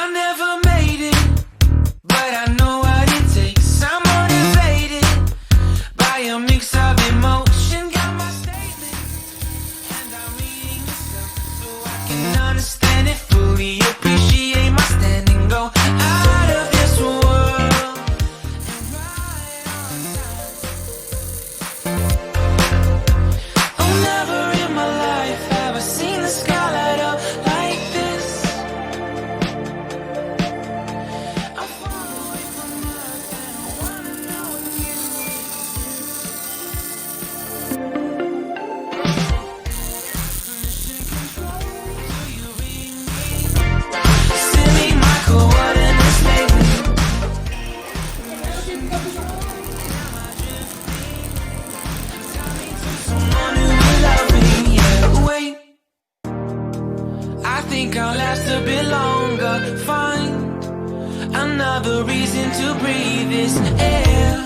I never made it, but I know what it takes. I'm motivated by a mix of emotion. Got my statements, and I'm reading this up so I can understand it fully. Appreciate my stand and go out of this world and ride on time. Oh, never in my life have I seen the sky light up like this. I'm far away from Earth and I wanna know if you mission control. Do you read me? Send me my coordinates lately. Someone who will love me, yeah. Wait, I think I'll last a bit longer. Find another reason to breathe this air.